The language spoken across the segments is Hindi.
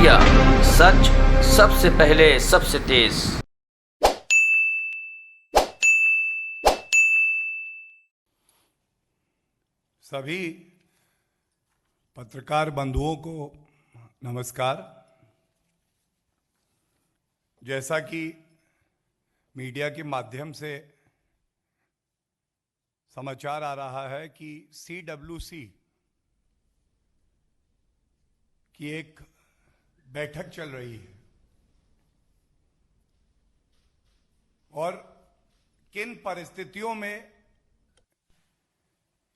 इंडिया, सच सबसे पहले सबसे तेज। सभी पत्रकार बंधुओं को नमस्कार। जैसा कि मीडिया के माध्यम से समाचार आ रहा है कि CWC की एक बैठक चल रही है और किन परिस्थितियों में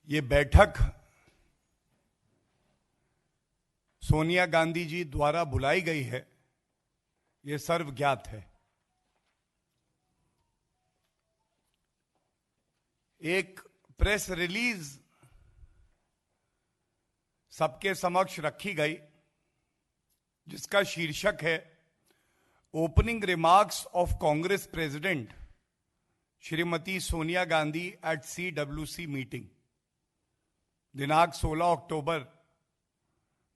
ये बैठक सोनिया गांधी जी द्वारा बुलाई गई है, ये सर्वज्ञात है। एक प्रेस रिलीज सबके समक्ष रखी गई जिसका शीर्षक है opening remarks of Congress president Shrimati Sonia Gandhi at CWC meeting, दिनांक 16 अक्टूबर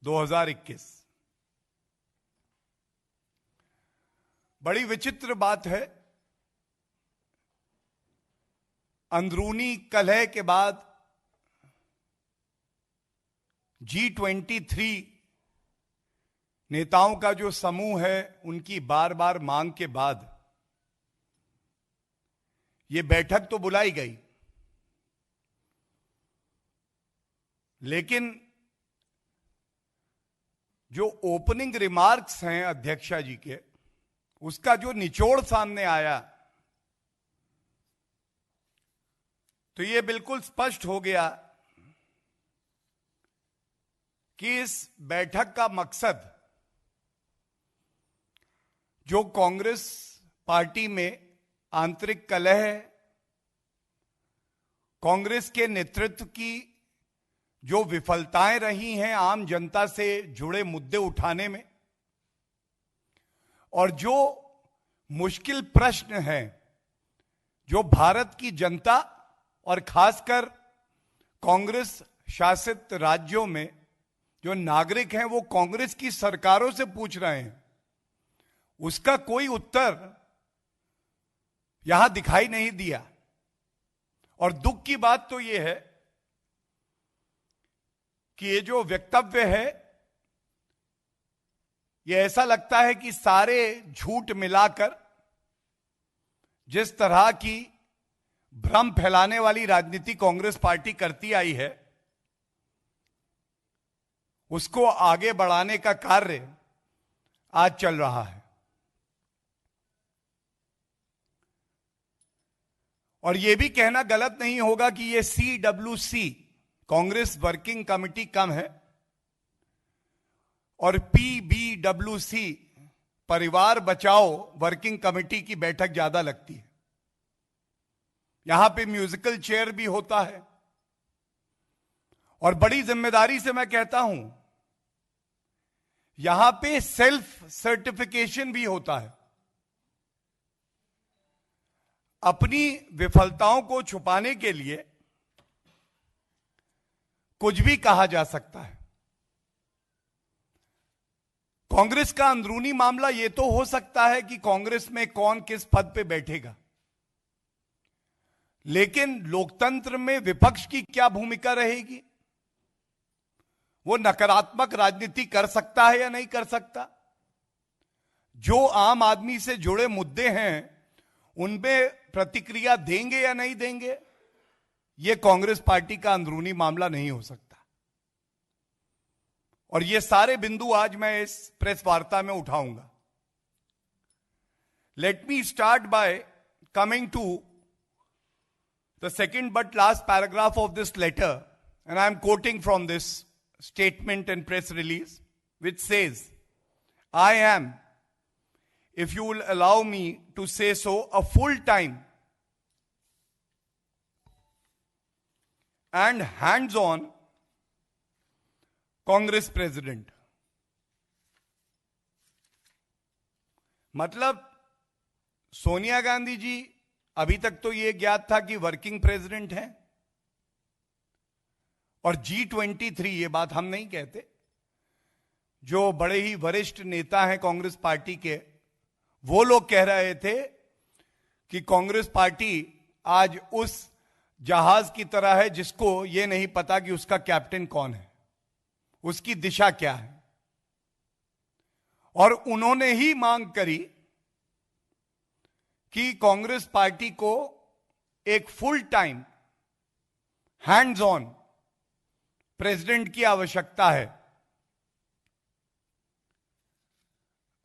2021। बड़ी विचित्र बात है, अंदरूनी कलह के बाद G23 नेताओं का जो समूह है, उनकी बार बार मांग के बाद यह बैठक तो बुलाई गई, लेकिन जो ओपनिंग रिमार्क्स हैं अध्यक्षा जी के, उसका जो निचोड़ सामने आया तो यह बिल्कुल स्पष्ट हो गया कि इस बैठक का मकसद जो कांग्रेस पार्टी में आंतरिक कलह है, कांग्रेस के नेतृत्व की जो विफलताएं रही हैं आम जनता से जुड़े मुद्दे उठाने में, और जो मुश्किल प्रश्न हैं जो भारत की जनता और खासकर कांग्रेस शासित राज्यों में जो नागरिक हैं वो कांग्रेस की सरकारों से पूछ रहे हैं, उसका कोई उत्तर यहां दिखाई नहीं दिया। और दुख की बात तो यह है कि ये जो वक्तव्य है, ये ऐसा लगता है कि सारे झूठ मिलाकर जिस तरह की भ्रम फैलाने वाली राजनीति कांग्रेस पार्टी करती आई है, उसको आगे बढ़ाने का कार्य आज चल रहा है। और यह भी कहना गलत नहीं होगा कि यह CWC कांग्रेस वर्किंग कमेटी कम है और PBWC परिवार बचाओ वर्किंग कमेटी की बैठक ज्यादा लगती है। यहां पे म्यूजिकल चेयर भी होता है और बड़ी जिम्मेदारी से मैं कहता हूं, यहां पे सेल्फ सर्टिफिकेशन भी होता है। अपनी विफलताओं को छुपाने के लिए कुछ भी कहा जा सकता है। कांग्रेस का अंदरूनी मामला यह तो हो सकता है कि कांग्रेस में कौन किस पद पे बैठेगा, लेकिन लोकतंत्र में विपक्ष की क्या भूमिका रहेगी? वो नकारात्मक राजनीति कर सकता है या नहीं कर सकता? जो आम आदमी से जुड़े मुद्दे हैं उनमें प्रतिक्रिया देंगे या नहीं देंगे, यह कांग्रेस पार्टी का अंदरूनी मामला नहीं हो सकता। और ये सारे बिंदु आज मैं इस प्रेस वार्ता में उठाऊंगा। Let me start by coming to the second but last paragraph of this letter, and I am quoting from this statement and press release, which says, I am, if you will allow me to say so, a full-time and hands-on Congress president. मतलब सोनिया गांधी जी अभी तक तो यह ज्ञात था कि वर्किंग प्रेसिडेंट हैं, और G23, ये बात हम नहीं कहते, जो बड़े ही वरिष्ठ नेता हैं कांग्रेस पार्टी के, वो लोग कह रहे थे कि कांग्रेस पार्टी आज उस जहाज की तरह है जिसको यह नहीं पता कि उसका कैप्टन कौन है, उसकी दिशा क्या है। और उन्होंने ही मांग करी कि कांग्रेस पार्टी को एक full time hands on president की आवश्यकता है।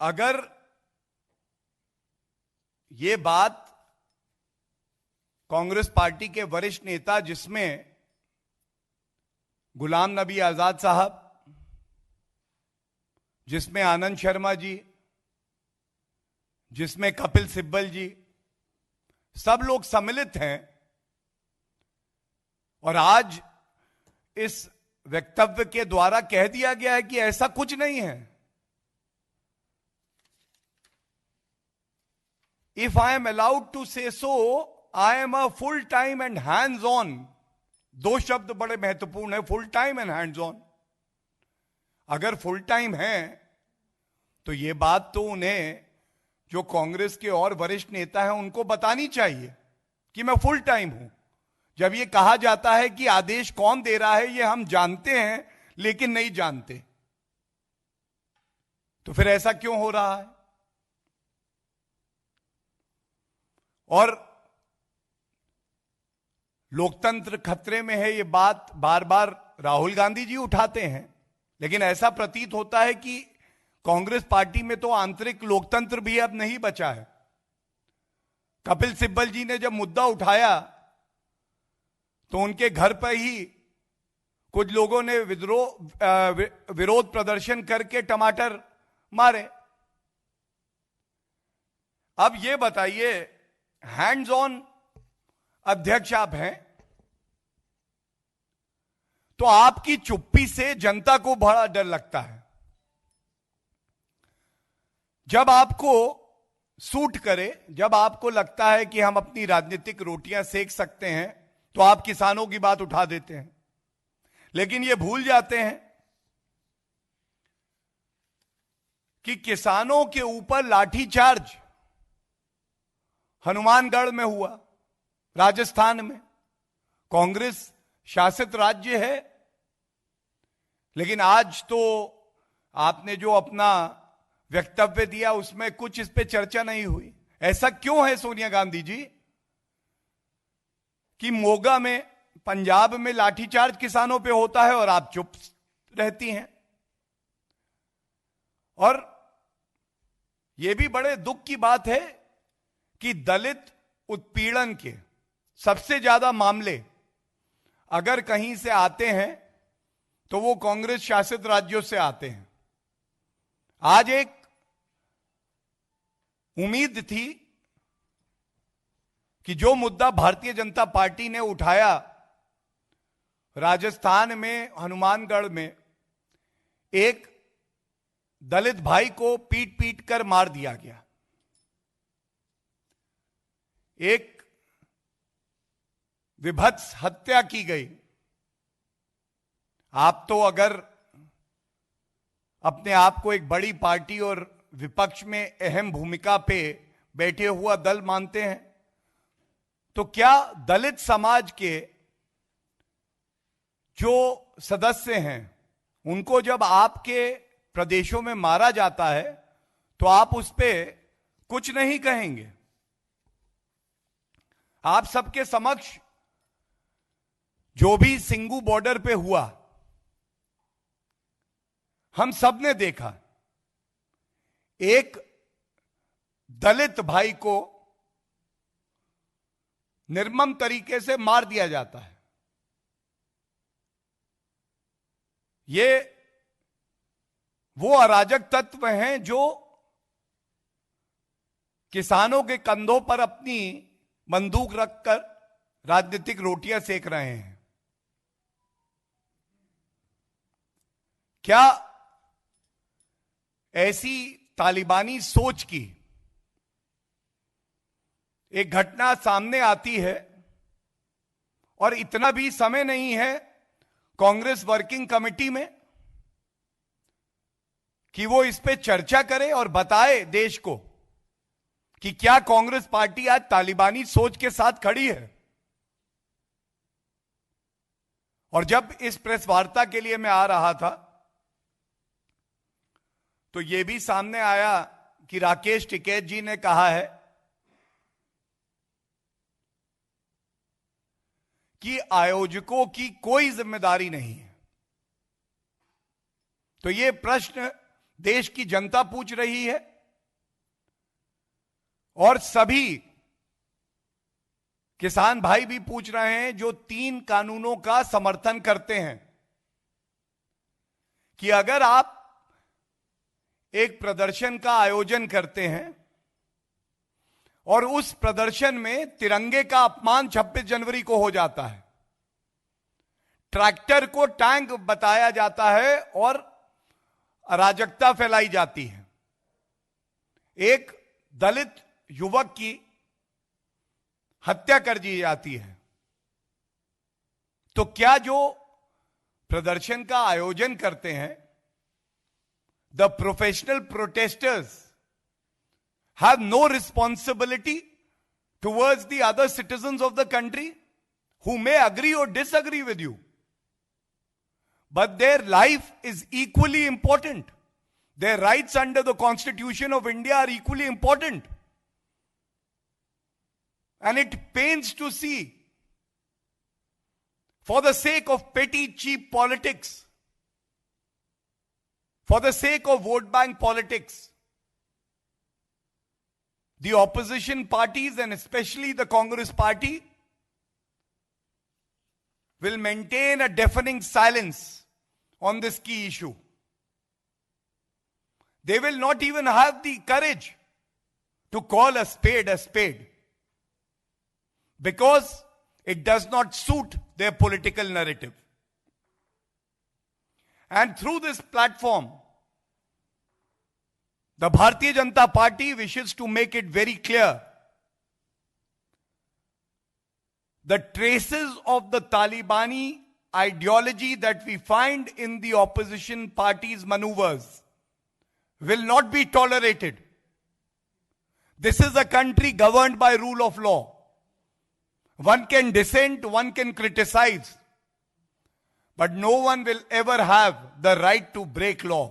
अगर यह बात कांग्रेस पार्टी के वरिष्ठ नेता, जिसमें गुलाम नबी आजाद साहब, जिसमें आनंद शर्मा जी, जिसमें कपिल सिब्बल जी, सब लोग सम्मिलित हैं, और आज इस वक्तव्य के द्वारा कह दिया गया है कि ऐसा कुछ नहीं है। If I am allowed to say so, I am a full time and hands on. दो शब्द बड़े महत्वपूर्ण है, full time and hands on. अगर फुल टाइम है तो यह बात तो उन्हें, जो कांग्रेस के और वरिष्ठ नेता हैं, उनको बतानी चाहिए कि मैं फुल टाइम हूं। जब यह कहा जाता है कि आदेश कौन दे रहा है यह हम जानते हैं लेकिन नहीं जानते, तो फिर ऐसा क्यों हो रहा है? और लोकतंत्र खतरे में है, यह बात बार बार राहुल गांधी जी उठाते हैं, लेकिन ऐसा प्रतीत होता है कि कांग्रेस पार्टी में तो आंतरिक लोकतंत्र भी अब नहीं बचा है। कपिल सिब्बल जी ने जब मुद्दा उठाया तो उनके घर पर ही कुछ लोगों ने विरोध प्रदर्शन करके टमाटर मारे। अब यह बताइए, हैंड्स ऑन अध्यक्ष आप हैं, तो आपकी चुप्पी से जनता को बड़ा डर लगता है। जब आपको सूट करे, जब आपको लगता है कि हम अपनी राजनीतिक रोटियां सेक सकते हैं, तो आप किसानों की बात उठा देते हैं, लेकिन ये भूल जाते हैं कि किसानों के ऊपर लाठीचार्ज हनुमानगढ़ में हुआ, राजस्थान में। कांग्रेस शासित राज्य है, लेकिन आज तो आपने जो अपना वक्तव्य दिया उसमें कुछ इस पे चर्चा नहीं हुई। ऐसा क्यों है सोनिया गांधी जी कि मोगा में, पंजाब में लाठीचार्ज किसानों पे होता है और आप चुप रहती हैं? और यह भी बड़े दुख की बात है कि दलित उत्पीड़न के सबसे ज्यादा मामले अगर कहीं से आते हैं तो वो कांग्रेस शासित राज्यों से आते हैं। आज एक उम्मीद थी कि जो मुद्दा भारतीय जनता पार्टी ने उठाया, राजस्थान में हनुमानगढ़ में एक दलित भाई को पीट पीट कर मार दिया गया, एक विभत्स हत्या की गई। आप तो अगर अपने आप को एक बड़ी पार्टी और विपक्ष में अहम भूमिका पे बैठे हुआ दल मानते हैं, तो क्या दलित समाज के जो सदस्य हैं उनको जब आपके प्रदेशों में मारा जाता है तो आप उस पे कुछ नहीं कहेंगे? आप सबके समक्ष जो भी सिंगू बॉर्डर पे हुआ, हम सब ने देखा, एक दलित भाई को निर्मम तरीके से मार दिया जाता है। ये वो अराजक तत्व हैं जो किसानों के कंधों पर अपनी बंदूक रखकर राजनीतिक रोटियां सेक रहे हैं। क्या ऐसी तालिबानी सोच की एक घटना सामने आती है और इतना भी समय नहीं है कांग्रेस वर्किंग कमेटी में कि वो इस पे चर्चा करे और बताए देश को कि क्या कांग्रेस पार्टी आज तालिबानी सोच के साथ खड़ी है। और जब इस प्रेस वार्ता के लिए मैं आ रहा था तो यह भी सामने आया कि राकेश टिकैत जी ने कहा है कि आयोजकों की कोई जिम्मेदारी नहीं है। तो यह प्रश्न देश की जनता पूछ रही है और सभी किसान भाई भी पूछ रहे हैं जो 3 कानूनों का समर्थन करते हैं कि अगर आप एक प्रदर्शन का आयोजन करते हैं और उस प्रदर्शन में तिरंगे का अपमान 26 जनवरी को हो जाता है, ट्रैक्टर को टैंक बताया जाता है और अराजकता फैलाई जाती है, एक दलित युवक की हत्या कर दी जाती है, तो क्या जो प्रदर्शन का आयोजन करते हैं, the professional protesters have no responsibility towards the other citizens of the country who may agree or disagree with you, but their life is equally important. Their rights under the Constitution of India are equally important. And it pains to see, for the sake of petty, cheap politics, for the sake of vote bank politics, the opposition parties and especially the Congress party will maintain a deafening silence on this key issue. They will not even have the courage to call a spade because it does not suit their political narrative. And through this platform, the Bharatiya Janata Party wishes to make it very clear: the traces of the Talibani ideology that we find in the opposition parties' maneuvers will not be tolerated. This is a country governed by rule of law. One can dissent, one can criticize, but no one will ever have the right to break law,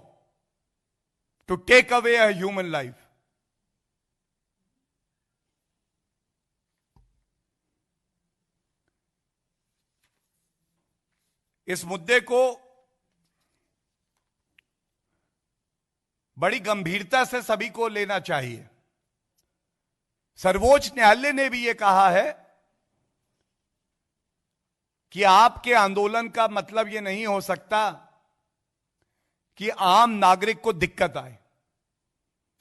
to take away a human life. इस मुद्दे को बड़ी गंभीरता से सभी को लेना चाहिए। सर्वोच्च न्यायालय ने भी यह कहा है कि आपके आंदोलन का मतलब यह नहीं हो सकता कि आम नागरिक को दिक्कत आए।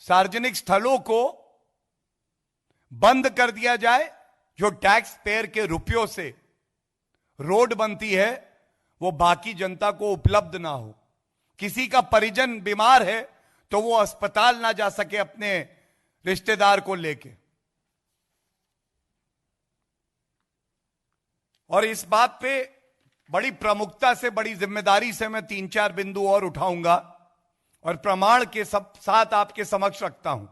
सार्वजनिक स्थलों को बंद कर दिया जाए, जो टैक्स पेयर के रुपयों से रोड बनती है वो बाकी जनता को उपलब्ध ना हो। किसी का परिजन बीमार है तो वो अस्पताल ना जा सके अपने रिश्तेदार को लेके। और इस बात पे बड़ी प्रमुखता से, बड़ी जिम्मेदारी से मैं 3-4 बिंदु और उठाऊंगा और प्रमाण के साथ आपके समक्ष रखता हूं।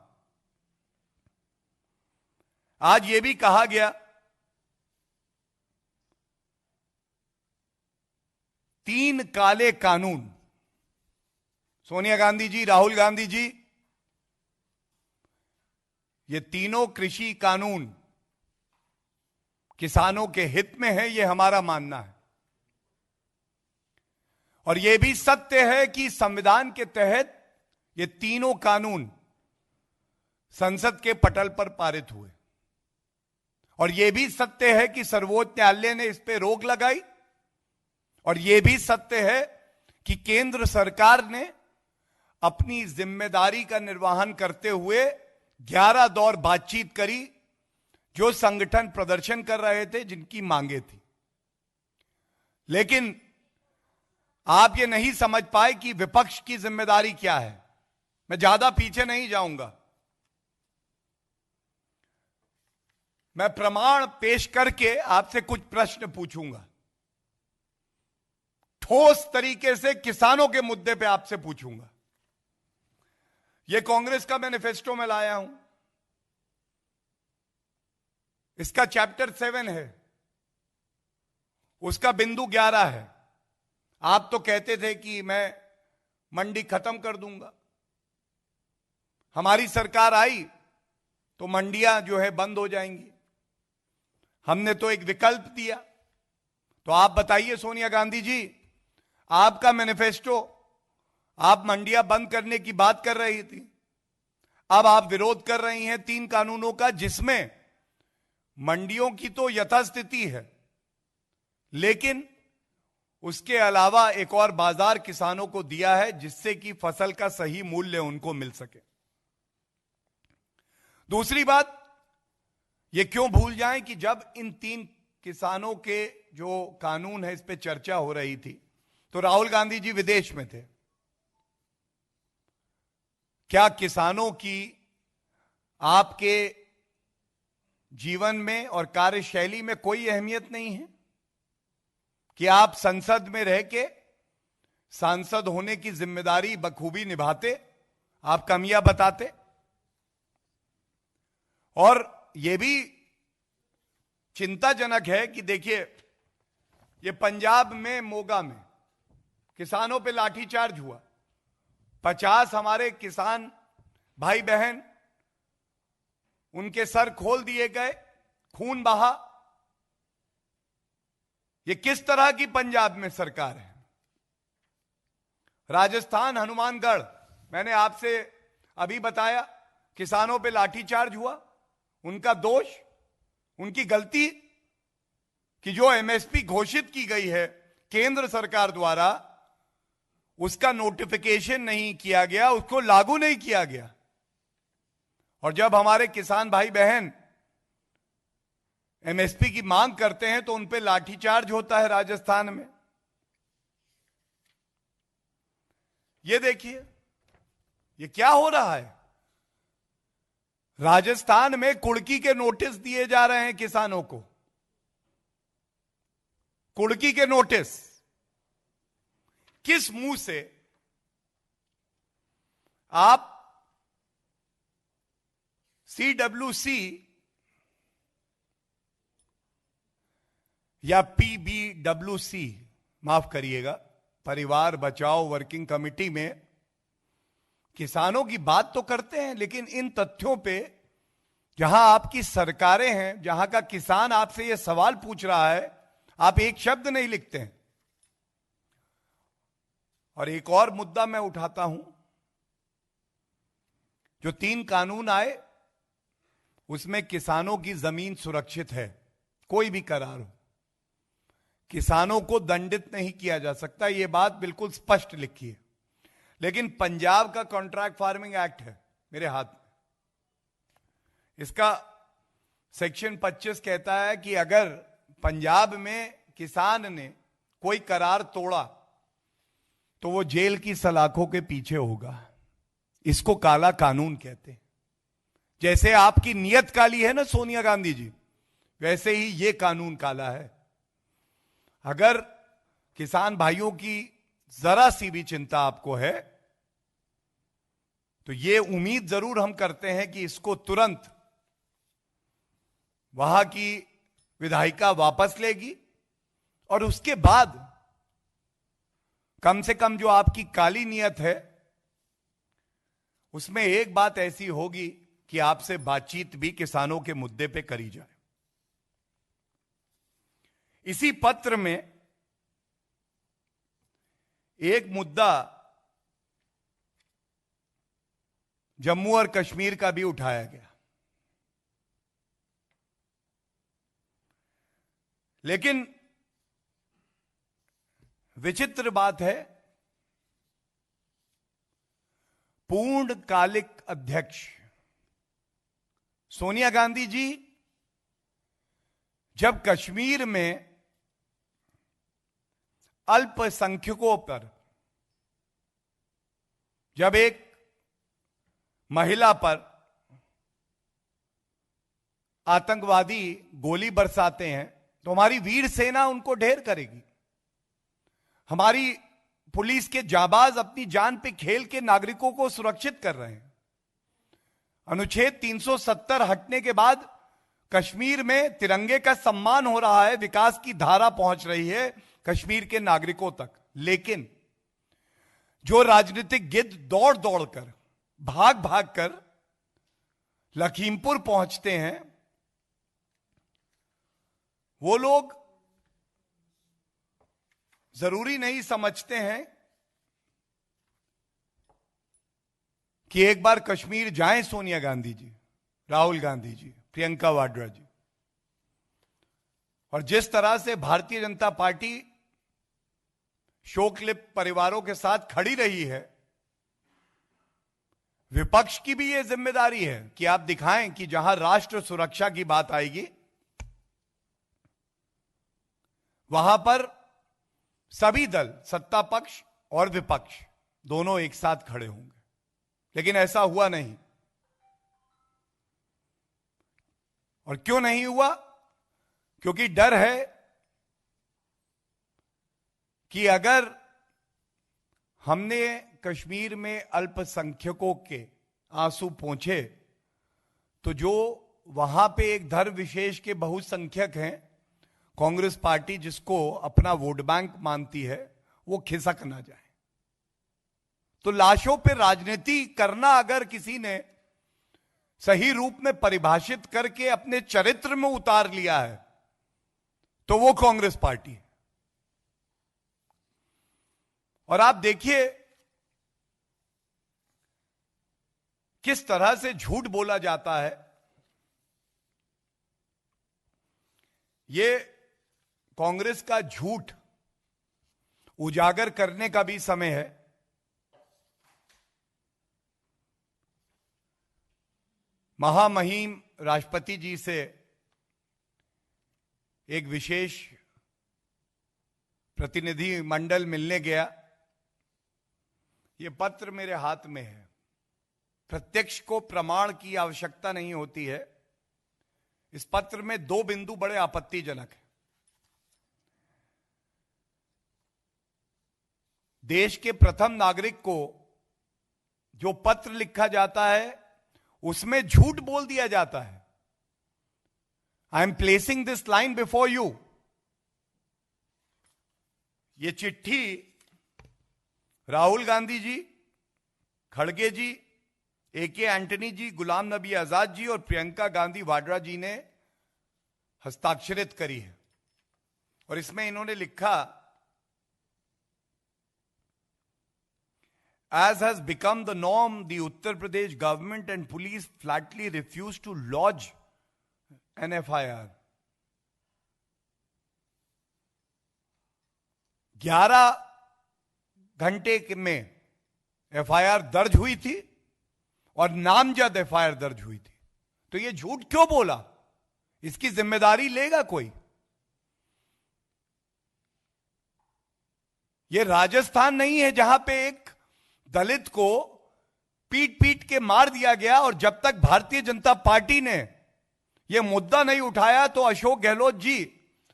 आज यह भी कहा गया 3 काले कानून, सोनिया गांधी जी, राहुल गांधी जी, ये तीनों कृषि कानून किसानों के हित में है, यह हमारा मानना है। और यह भी सत्य है कि संविधान के तहत ये तीनों कानून संसद के पटल पर पारित हुए। और यह भी सत्य है कि सर्वोच्च न्यायालय ने इस पर रोक लगाई। और यह भी सत्य है कि केंद्र सरकार ने अपनी जिम्मेदारी का निर्वहन करते हुए 11 दौर बातचीत करी, जो संगठन प्रदर्शन कर रहे थे, जिनकी मांगे थी। लेकिन आप ये नहीं समझ पाए कि विपक्ष की जिम्मेदारी क्या है। मैं ज्यादा पीछे नहीं जाऊंगा, मैं प्रमाण पेश करके आपसे कुछ प्रश्न पूछूंगा। ठोस तरीके से किसानों के मुद्दे पे आपसे पूछूंगा। यह कांग्रेस का मैनिफेस्टो में लाया हूं। इसका चैप्टर 7 है, उसका बिंदु 11 है। आप तो कहते थे कि मैं मंडी खत्म कर दूंगा। हमारी सरकार आई तो मंडियां जो है बंद हो जाएंगी। हमने तो एक विकल्प दिया। तो आप बताइए सोनिया गांधी जी, आपका मैनिफेस्टो, आप मंडियां बंद करने की बात कर रही थी, अब आप विरोध कर रही हैं 3 कानूनों का, जिसमें मंडियों की तो यथास्थिति है, लेकिन उसके अलावा एक और बाजार किसानों को दिया है जिससे कि फसल का सही मूल्य उनको मिल सके। दूसरी बात, ये क्यों भूल जाएं कि जब इन 3 किसानों के जो कानून है इस पे चर्चा हो रही थी तो राहुल गांधी जी विदेश में थे। क्या किसानों की आपके जीवन में और कार्यशैली में कोई अहमियत नहीं है कि आप संसद में रह के सांसद होने की जिम्मेदारी बखूबी निभाते, आप कमियां बताते? और यह भी चिंताजनक है कि देखिए, ये पंजाब में मोगा में किसानों पे लाठीचार्ज हुआ, 50 हमारे किसान भाई बहन, उनके सर खोल दिए गए, खून बहा। ये किस तरह की पंजाब में सरकार है? राजस्थान हनुमानगढ़, मैंने आपसे अभी बताया, किसानों पे लाठीचार्ज हुआ। उनका दोष, उनकी गलती कि जो एमएसपी घोषित की गई है केंद्र सरकार द्वारा, उसका नोटिफिकेशन नहीं किया गया, उसको लागू नहीं किया गया। और जब हमारे किसान भाई बहन एमएसपी की मांग करते हैं तो उन पे लाठीचार्ज होता है राजस्थान में। ये देखिए, ये क्या हो रहा है? राजस्थान में कुड़की के नोटिस दिए जा रहे हैं किसानों को, कुड़की के नोटिस। किस मुंह से आप सीडब्ल्यूसी या पीबीडब्ल्यूसी, माफ करिएगा, परिवार बचाओ वर्किंग कमेटी में किसानों की बात तो करते हैं, लेकिन इन तथ्यों पे जहां आपकी सरकारें हैं, जहां का किसान आपसे यह सवाल पूछ रहा है, आप एक शब्द नहीं लिखते हैं। और एक और मुद्दा मैं उठाता हूं, जो 3 कानून आए उसमें किसानों की जमीन सुरक्षित है, कोई भी करार हो, किसानों को दंडित नहीं किया जा सकता, यह बात बिल्कुल स्पष्ट लिखी है। लेकिन पंजाब का कॉन्ट्रैक्ट फार्मिंग एक्ट है मेरे हाथ में, इसका सेक्शन 25 कहता है कि अगर पंजाब में किसान ने कोई करार तोड़ा तो वो जेल की सलाखों के पीछे होगा। इसको काला कानून कहते हैं। जैसे आपकी नियत काली है ना सोनिया गांधी जी, वैसे ही ये कानून काला है। अगर किसान भाइयों की जरा सी भी चिंता आपको है तो ये उम्मीद जरूर हम करते हैं कि इसको तुरंत वहां की विधायिका वापस लेगी और उसके बाद कम से कम जो आपकी काली नियत है उसमें एक बात ऐसी होगी कि आपसे बातचीत भी किसानों के मुद्दे पे करी जाए। इसी पत्र में एक मुद्दा जम्मू और कश्मीर का भी उठाया गया, लेकिन विचित्र बात है, पूर्णकालिक अध्यक्ष सोनिया गांधी जी जब कश्मीर में अल्पसंख्यकों पर, जब एक महिला पर आतंकवादी गोली बरसाते हैं तो हमारी वीर सेना उनको ढेर करेगी। हमारी पुलिस के जाबाज अपनी जान पे खेल के नागरिकों को सुरक्षित कर रहे हैं। अनुच्छेद 370 हटने के बाद कश्मीर में तिरंगे का सम्मान हो रहा है, विकास की धारा पहुंच रही है कश्मीर के नागरिकों तक। लेकिन जो राजनीतिक गिद्ध दौड़ दौड़ कर, भाग भाग कर लखीमपुर पहुंचते हैं, वो लोग जरूरी नहीं समझते हैं कि एक बार कश्मीर जाएं सोनिया गांधी जी, राहुल गांधी जी, प्रियंका वाड्रा जी। और जिस तरह से भारतीय जनता पार्टी शोकलिप्त परिवारों के साथ खड़ी रही है, विपक्ष की भी यह जिम्मेदारी है कि आप दिखाएं कि जहां राष्ट्र सुरक्षा की बात आएगी वहां पर सभी दल, सत्ता पक्ष और विपक्ष दोनों एक साथ खड़े होंगे। लेकिन ऐसा हुआ नहीं। और क्यों नहीं हुआ? क्योंकि डर है कि अगर हमने कश्मीर में अल्पसंख्यकों के आंसू पोंछे तो जो वहां पे एक धर्म विशेष के बहुसंख्यक हैं, कांग्रेस पार्टी जिसको अपना वोट बैंक मानती है, वो खिसक ना जाए। तो लाशों पे राजनीति करना अगर किसी ने सही रूप में परिभाषित करके अपने चरित्र में उतार लिया है तो वो कांग्रेस पार्टी है। और आप देखिए किस तरह से झूठ बोला जाता है। ये कांग्रेस का झूठ उजागर करने का भी समय है। महामहिम राष्ट्रपति जी से एक विशेष प्रतिनिधि मंडल मिलने गया। यह पत्र मेरे हाथ में है। प्रत्यक्ष को प्रमाण की आवश्यकता नहीं होती है। इस पत्र में 2 बिंदु बड़े आपत्तिजनक हैं। देश के प्रथम नागरिक को जो पत्र लिखा जाता है उसमें झूठ बोल दिया जाता है। I am placing this line before you. ये चिट्ठी राहुल गांधी जी, खड़गे जी, ए.के. एंटनी जी, गुलाम नबी आजाद जी और प्रियंका गांधी वाड्रा जी ने हस्ताक्षरित करी है। और इसमें इन्होंने लिखा, as has become the norm, the Uttar Pradesh government and police flatly refused to lodge an FIR. 11 घंटे में FIR दर्ज हुई थी और नामजद FIR दर्ज हुई थी। तो ये झूठ क्यों बोला? इसकी जिम्मेदारी लेगा कोई? ये राजस्थान नहीं है जहां पे एक दलित को पीट पीट के मार दिया गया और जब तक भारतीय जनता पार्टी ने यह मुद्दा नहीं उठाया तो अशोक गहलोत जी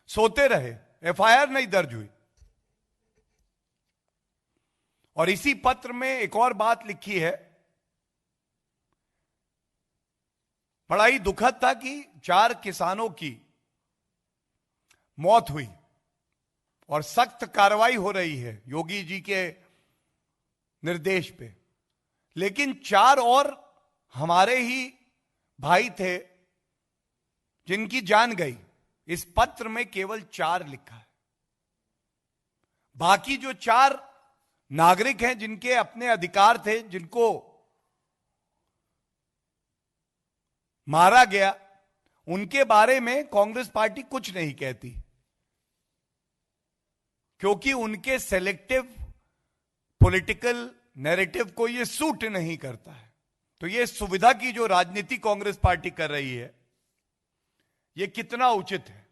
सोते रहे, FIR नहीं दर्ज हुई। और इसी पत्र में एक और बात लिखी है, बड़ा ही दुखद था कि 4 किसानों की मौत हुई और सख्त कार्रवाई हो रही है योगी जी के निर्देश पे। लेकिन 4 और हमारे ही भाई थे जिनकी जान गई। इस पत्र में केवल 4 लिखा है। बाकी जो 4 नागरिक हैं जिनके अपने अधिकार थे, जिनको मारा गया, उनके बारे में कांग्रेस पार्टी कुछ नहीं कहती क्योंकि उनके सेलेक्टिव पॉलिटिकल नैरेटिव को यह सूट नहीं करता है। तो यह सुविधा की जो राजनीति कांग्रेस पार्टी कर रही है, यह कितना उचित है?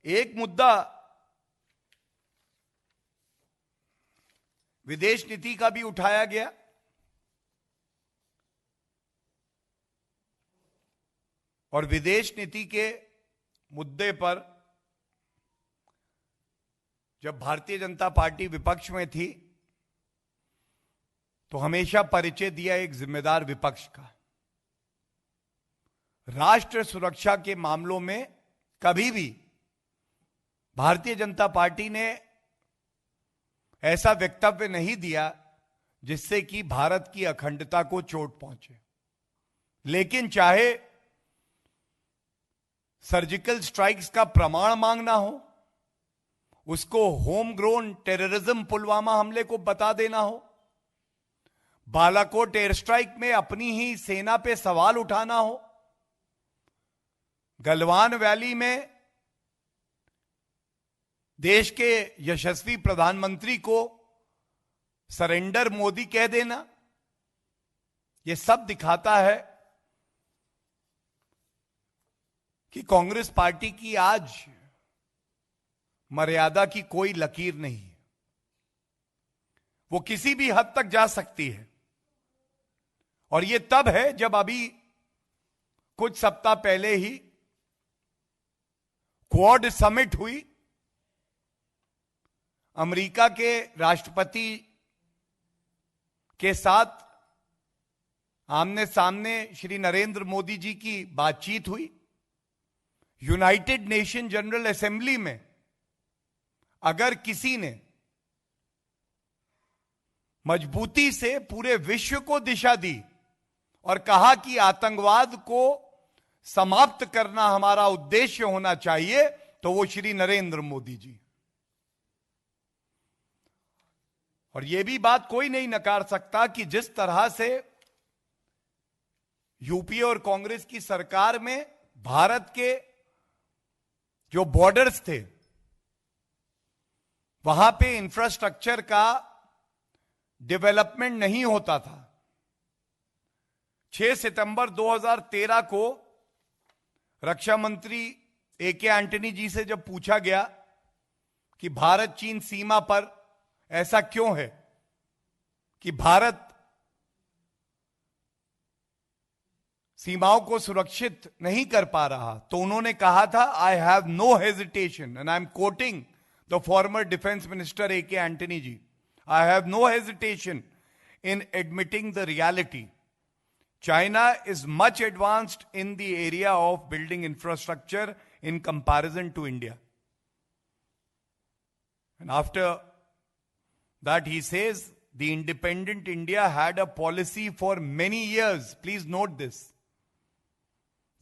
एक मुद्दा विदेश नीति का भी उठाया गया। और विदेश नीति के मुद्दे पर जब भारतीय जनता पार्टी विपक्ष में थी तो हमेशा परिचय दिया एक जिम्मेदार विपक्ष का। राष्ट्र सुरक्षा के मामलों में कभी भी भारतीय जनता पार्टी ने ऐसा वक्तव्य नहीं दिया जिससे कि भारत की अखंडता को चोट पहुंचे। लेकिन चाहे सर्जिकल स्ट्राइक्स का प्रमाण मांगना हो, उसको होम ग्रोन टेररिज्म पुलवामा हमले को बता देना हो, बालाकोट एयर स्ट्राइक में अपनी ही सेना पे सवाल उठाना हो, गलवान वैली में देश के यशस्वी प्रधानमंत्री को सरेंडर मोदी कह देना, यह सब दिखाता है कि कांग्रेस पार्टी की आज मर्यादा की कोई लकीर नहीं है। वो किसी भी हद तक जा सकती है। और यह तब है जब अभी कुछ सप्ताह पहले ही क्वाड समिट हुई, अमेरिका के राष्ट्रपति के साथ आमने सामने श्री नरेंद्र मोदी जी की बातचीत हुई। यूनाइटेड नेशन जनरल असेंबली में अगर किसी ने मजबूती से पूरे विश्व को दिशा दी और कहा कि आतंकवाद को समाप्त करना हमारा उद्देश्य होना चाहिए, तो वो श्री नरेंद्र मोदी जी। और यह भी बात कोई नहीं नकार सकता कि जिस तरह से यूपीए और कांग्रेस की सरकार में भारत के जो बॉर्डर्स थे वहां पे इंफ्रास्ट्रक्चर का डेवलपमेंट नहीं होता था। 6 सितंबर 2013 को रक्षा मंत्री ए.के. एंटनी जी से जब पूछा गया कि भारत चीन सीमा पर ऐसा क्यों है कि भारत सीमाओं को सुरक्षित नहीं कर पा रहा, तो उन्होंने कहा था, I have no hesitation, and I am quoting the former defence minister A K. Antony ji, I have no hesitation in admitting the reality. China is much advanced in the area of building infrastructure in comparison to India. And after that he says, the independent India had a policy for many years, please note this,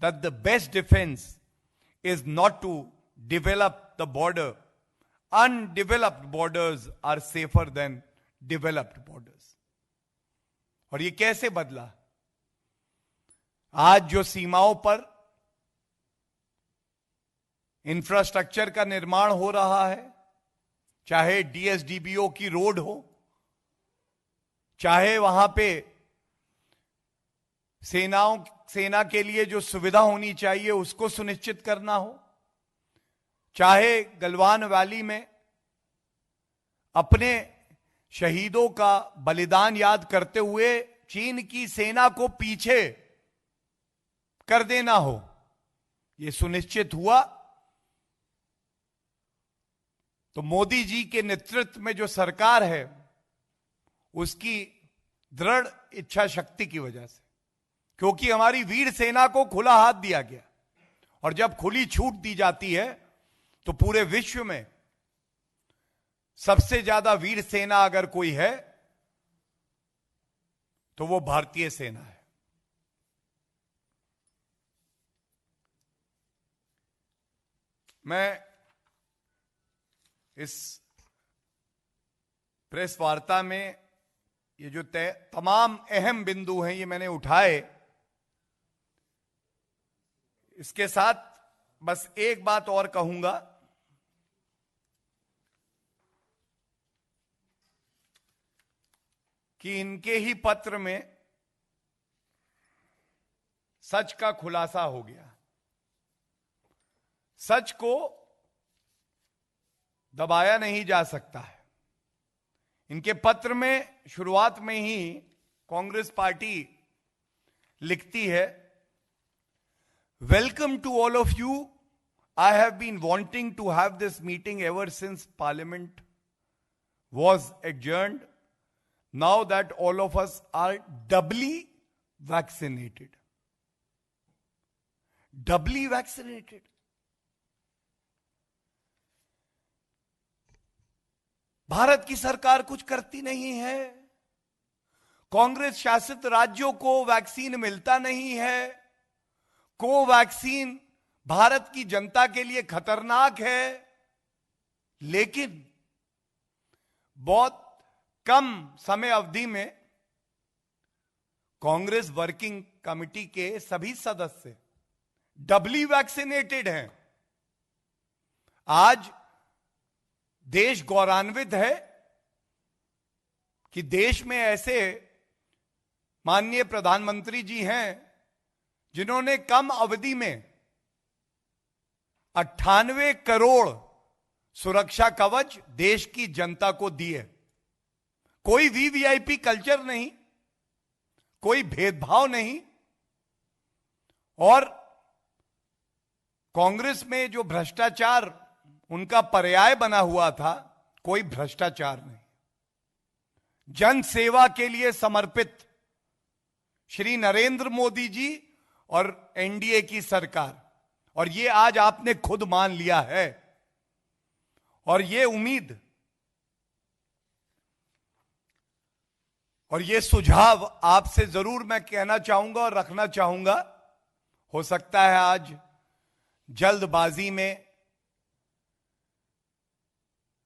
that the best defense is not to develop the border. Undeveloped borders are safer than developed borders. और ये कैसे बदला? आज जो सीमाओं पर इंफ्रास्ट्रक्चर का निर्माण हो रहा है, चाहे डीएसडीबीओ की रोड हो, चाहे वहां पे सेना के लिए जो सुविधा होनी चाहिए उसको सुनिश्चित करना हो, चाहे गलवान वैली में अपने शहीदों का बलिदान याद करते हुए चीन की सेना को पीछे कर देना हो, यह सुनिश्चित हुआ तो मोदी जी के नेतृत्व में जो सरकार है उसकी दृढ़ इच्छा शक्ति की वजह से, क्योंकि हमारी वीर सेना को खुला हाथ दिया गया। और जब खुली छूट दी जाती है तो पूरे विश्व में सबसे ज्यादा वीर सेना अगर कोई है तो वो भारतीय सेना है। मैं इस प्रेस वार्ता में ये जो तमाम अहम बिंदु हैं ये मैंने उठाए। इसके साथ बस एक बात और कहूंगा कि इनके ही पत्र में सच का खुलासा हो गया। सच को दबाया नहीं जा सकता है। इनके पत्र में शुरुआत में ही कांग्रेस पार्टी लिखती है, welcome to all of you, I have been wanting to have this meeting ever since parliament was adjourned. now that all of us are doubly vaccinated. Doubly vaccinated. Bharat की सरकार कुछ करती नहीं है. कांग्रेस शासित राज्यों को वैक्सीन मिलता नहीं है. कोवैक्सीन भारत की जनता के लिए खतरनाक है. लेकिन बहुत कम समय अवधि में कांग्रेस वर्किंग कमेटी के सभी सदस्य डबली वैक्सीनेटेड हैं. आज देश गौरवान्वित है कि देश में ऐसे माननीय प्रधानमंत्री जी हैं जिन्होंने कम अवधि में 98 करोड़ सुरक्षा कवच देश की जनता को दिए. कोई वीवीआईपी कल्चर नहीं, कोई भेदभाव नहीं. और कांग्रेस में जो भ्रष्टाचार उनका पर्याय बना हुआ था, कोई भ्रष्टाचार नहीं. जन सेवा के लिए समर्पित श्री नरेंद्र मोदी जी और एनडीए की सरकार, और ये आज आपने खुद मान लिया है. और ये उम्मीद और ये सुझाव आपसे जरूर मैं कहना चाहूंगा और रखना चाहूंगा. हो सकता है आज जल्दबाजी में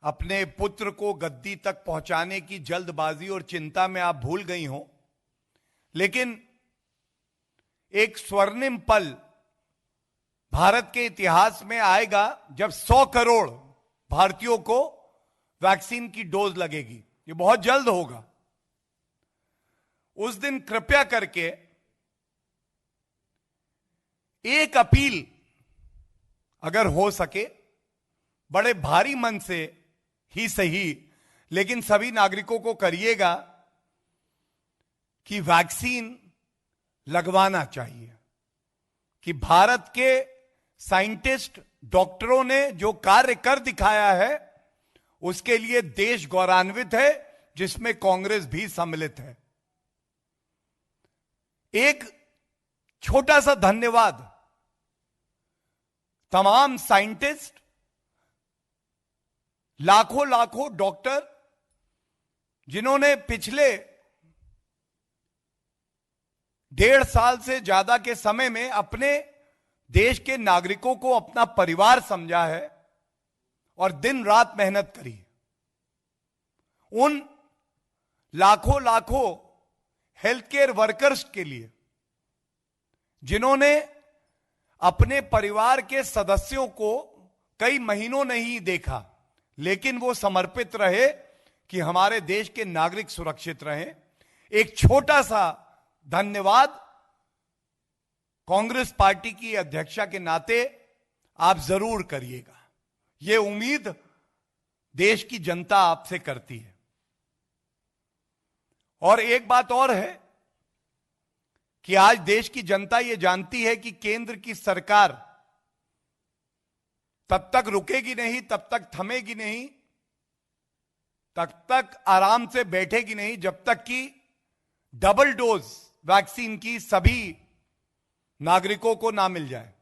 अपने पुत्र को गद्दी तक पहुंचाने की जल्दबाजी और चिंता में आप भूल गई हो, लेकिन एक स्वर्णिम पल भारत के इतिहास में आएगा जब 100 करोड़ भारतीयों को वैक्सीन की डोज लगेगी. ये बहुत जल्द होगा. उस दिन कृपया करके एक अपील अगर हो सके, बड़े भारी मन से ही सही, लेकिन सभी नागरिकों को करिएगा कि वैक्सीन लगवाना चाहिए. कि भारत के साइंटिस्ट, डॉक्टरों ने जो कार्य कर दिखाया है उसके लिए देश गौरवान्वित है, जिसमें कांग्रेस भी सम्मिलित है. एक छोटा सा धन्यवाद तमाम साइंटिस्ट, लाखों लाखों डॉक्टर जिन्होंने पिछले 1.5 साल से ज्यादा के समय में अपने देश के नागरिकों को अपना परिवार समझा है और दिन रात मेहनत करी. उन लाखों लाखों हेल्थ केयर वर्कर्स के लिए जिन्होंने अपने परिवार के सदस्यों को कई महीनों नहीं देखा, लेकिन वो समर्पित रहे कि हमारे देश के नागरिक सुरक्षित रहें. एक छोटा सा धन्यवाद कांग्रेस पार्टी की अध्यक्षा के नाते आप जरूर करिएगा. ये उम्मीद देश की जनता आपसे करती है. और एक बात और है कि आज देश की जनता ये जानती है कि केंद्र की सरकार तब तक रुकेगी नहीं, तब तक थमेगी नहीं, तब तक आराम से बैठेगी नहीं जब तक कि डबल डोज वैक्सीन की सभी नागरिकों को ना मिल जाए.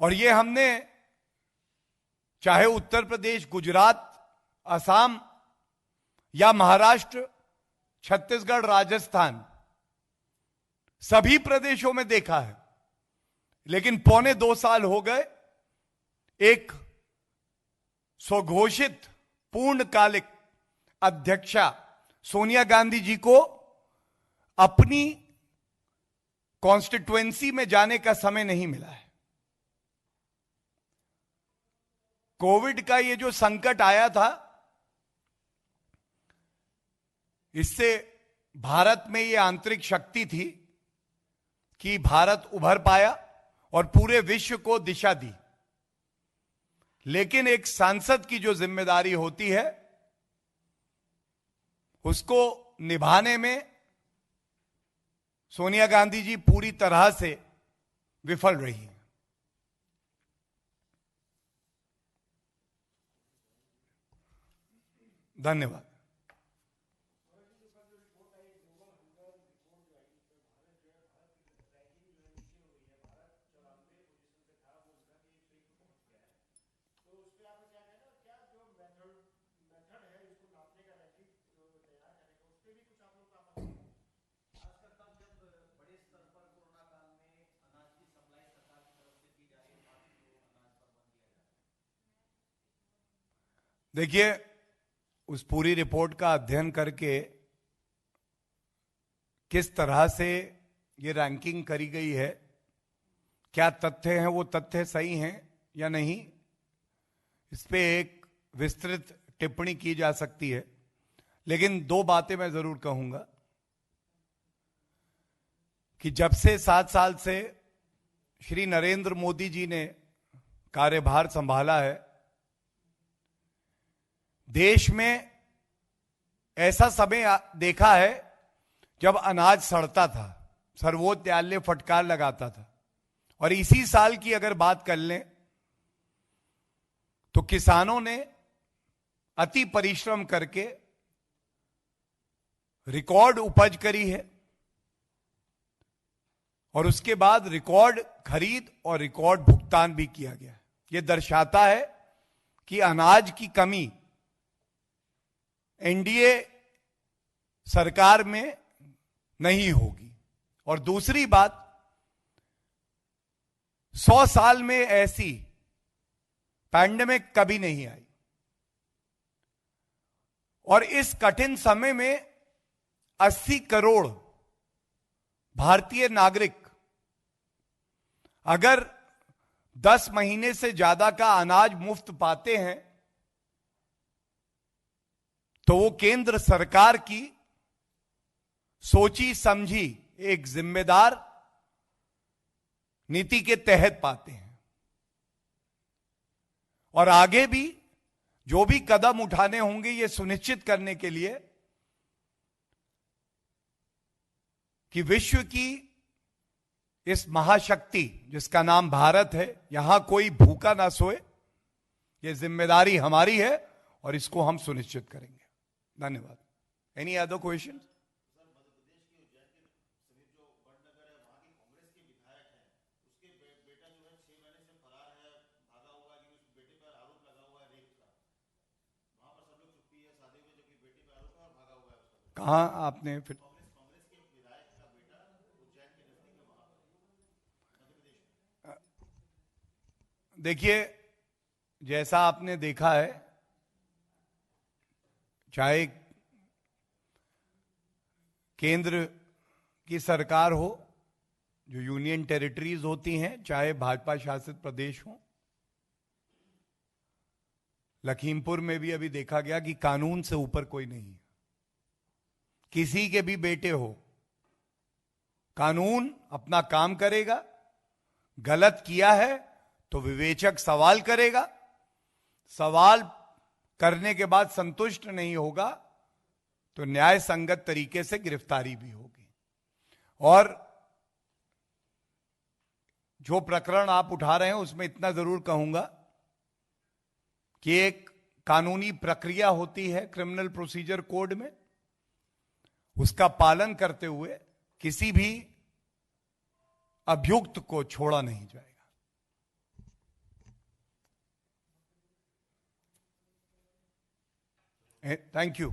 और ये हमने चाहे उत्तर प्रदेश, गुजरात, असम या महाराष्ट्र, छत्तीसगढ़, राजस्थान, सभी प्रदेशों में देखा है. लेकिन 2.25 साल हो गए एक स्वघोषित पूर्णकालिक अध्यक्षा सोनिया गांधी जी को अपनी कॉन्स्टिट्युएंसी में जाने का समय नहीं मिला है. कोविड का ये जो संकट आया था, इससे भारत में ये आंतरिक शक्ति थी कि भारत उभर पाया और पूरे विश्व को दिशा दी. लेकिन एक सांसद की जो जिम्मेदारी होती है उसको निभाने में सोनिया गांधी जी पूरी तरह से विफल रही हैं. धन्यवाद। देखिए, उस पूरी रिपोर्ट का अध्ययन करके किस तरह से ये रैंकिंग करी गई है, क्या तथ्य हैं, वो तथ्य सही हैं या नहीं, इस पे एक विस्तृत टिप्पणी की जा सकती है। लेकिन दो बातें मैं जरूर कहूंगा कि जब से 7 साल से श्री नरेंद्र मोदी जी ने कार्यभार संभाला है, देश में ऐसा समय देखा है जब अनाज सड़ता था, सर्वोच्च न्यायालय फटकार लगाता था। और इसी साल की अगर बात कर लें तो किसानों ने अति परिश्रम करके रिकॉर्ड उपज करी है और उसके बाद रिकॉर्ड खरीद और रिकॉर्ड भुगतान भी किया गया। यह दर्शाता है कि अनाज की कमी एनडीए सरकार में नहीं होगी। और दूसरी बात, 100 साल में ऐसी पैंडेमिक कभी नहीं आई और इस कठिन समय में 80 करोड़ भारतीय नागरिक अगर 10 महीने से ज्यादा का अनाज मुफ्त पाते हैं तो वो केंद्र सरकार की सोची समझी एक जिम्मेदार नीति के तहत पाते हैं। और आगे भी जो भी कदम उठाने होंगे ये सुनिश्चित करने के लिए कि विश्व की इस महाशक्ति जिसका नाम भारत है, यहां कोई भूखा ना सोए, यह जिम्मेदारी हमारी है और इसको हम सुनिश्चित करेंगे। धन्यवाद। Any other question? कहां आपने फिर? देखिए, जैसा आपने देखा है, चाहे केंद्र की सरकार हो, जो यूनियन टेरिटरीज होती हैं, चाहे भाजपा शासित प्रदेश हो, लखीमपुर में भी अभी देखा गया कि कानून से ऊपर कोई नहीं है। किसी के भी बेटे हो, कानून अपना काम करेगा। गलत किया है तो विवेचक सवाल करेगा, सवाल करने के बाद संतुष्ट नहीं होगा तो न्याय संगत तरीके से गिरफ्तारी भी होगी। और जो प्रकरण आप उठा रहे हैं उसमें इतना जरूर कहूंगा कि एक कानूनी प्रक्रिया होती है क्रिमिनल प्रोसीजर कोड में, उसका पालन करते हुए किसी भी अभियुक्त को छोड़ा नहीं जाएगा। Thank you.